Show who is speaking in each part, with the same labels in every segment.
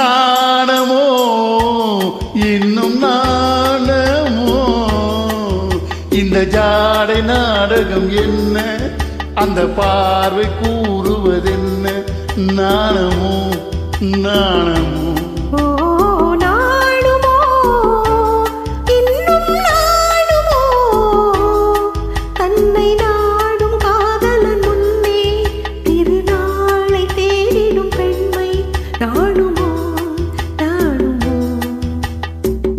Speaker 1: நாணமோ இன்னும் நாணமோ இந்த ஜாடை நாடகம் என்ன அந்த பார்வை கூறுவதென்ன நாணமோ நாணமோ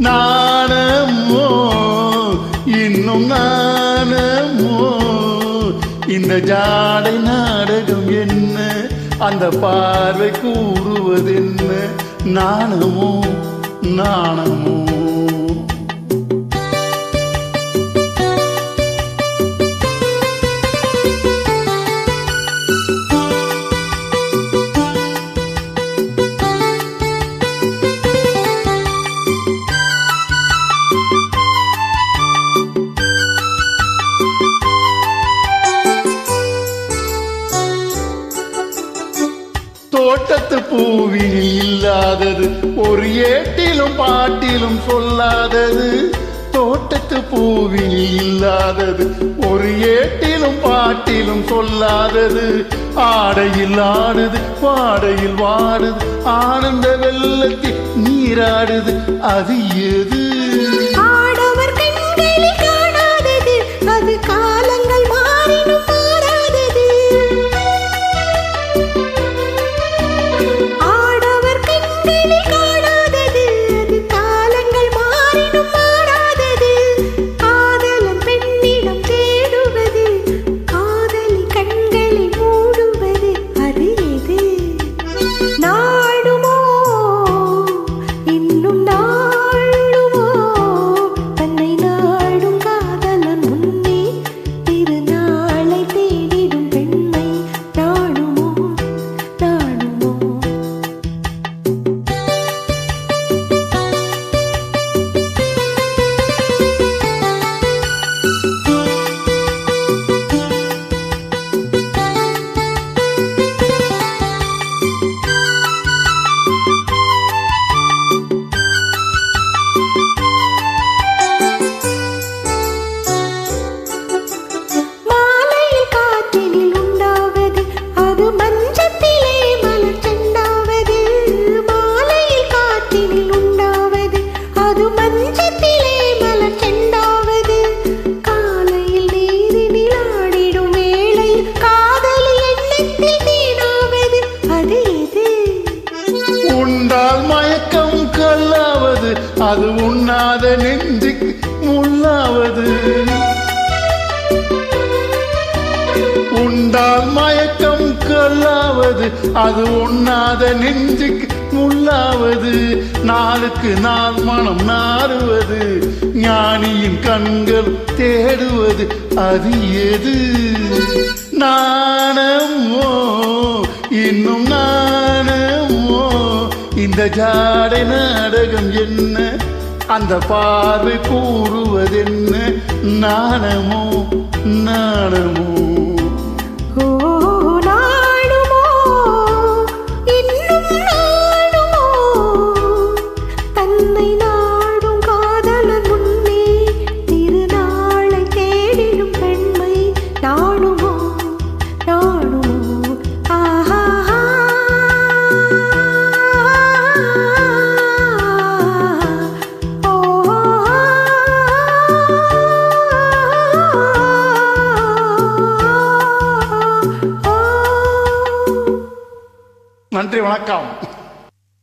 Speaker 1: நாணமோ இன்னும் நாணமோ இந்த ஜாடை நாடகம் என்ன அந்த பார்வை கூறுவதென்ன நாணமோ நாணமோ தோட்டத்து பூவில் இல்லாதது ஒரு ஏட்டிலும் பாட்டிலும் சொல்லாதது தோட்டத்து பூவில் இல்லாதது ஒரு ஏட்டிலும் பாட்டிலும் சொல்லாதது ஆடையில் ஆடுது பாடையில் வாடுது ஆனந்த வெள்ளத்தில் நீராடுது அது எது
Speaker 2: ஆடவர் கண்களில் காணாதது அது காலங்கள் மாறினும் மாறாதது ஆடவர் கண்களில் காணாதது அது காலங்கள் மாறினும் மாறாதது காதலன் பெண்ணிடம் தேடுவது காதலி கண்களை மூடுவது அது எது நாடுமோ இன்னும் நாடுமோ தன்னை நாடும் காதலன் முன்னே திருநாளை தேடிடும் பெண்மை நாடுமோ நாடுமோ மாலையில் காற்றினில் உண்டாவது அது மஞ்சத்திலே மலர் செண்டாவது மாலையில் காற்றினில் உண்டாவது அது மஞ்சத்திலே மலர் செண்டாவது காலையில் நீரினில் ஆடிடும் வேளையில் காதலி எண்ணத்தில் தேனாவது அது எது
Speaker 1: உண்டால் மயக்கம் கல்லாவது அது உண்ணாத நெஞ்சுக்கு முள்ளாவது உண்டால் மயக்கம் கல்லாவது அது உண்ணாத நெஞ்சுக்கு முள்ளாவது நாளுக்கு நாள் மனம் நாறுவது ஞானியின் கண்கள் தேடுவது அது எது நாணமோ இன்னும் நாணமோ இந்த ஜாடை நாடகம் என்ன அந்த பார்வை கூறுவதென்ன நாணமோ நாணமோ
Speaker 2: ஓ நாடுமோ இன்னும் நாடுமோ தன்னை நாடும் காதலன் முன்னே திருநாளை தேடிடும் பெண்மை நாடுமோ நாடுமோ ஆஹா
Speaker 1: நன்றி வணக்கம்.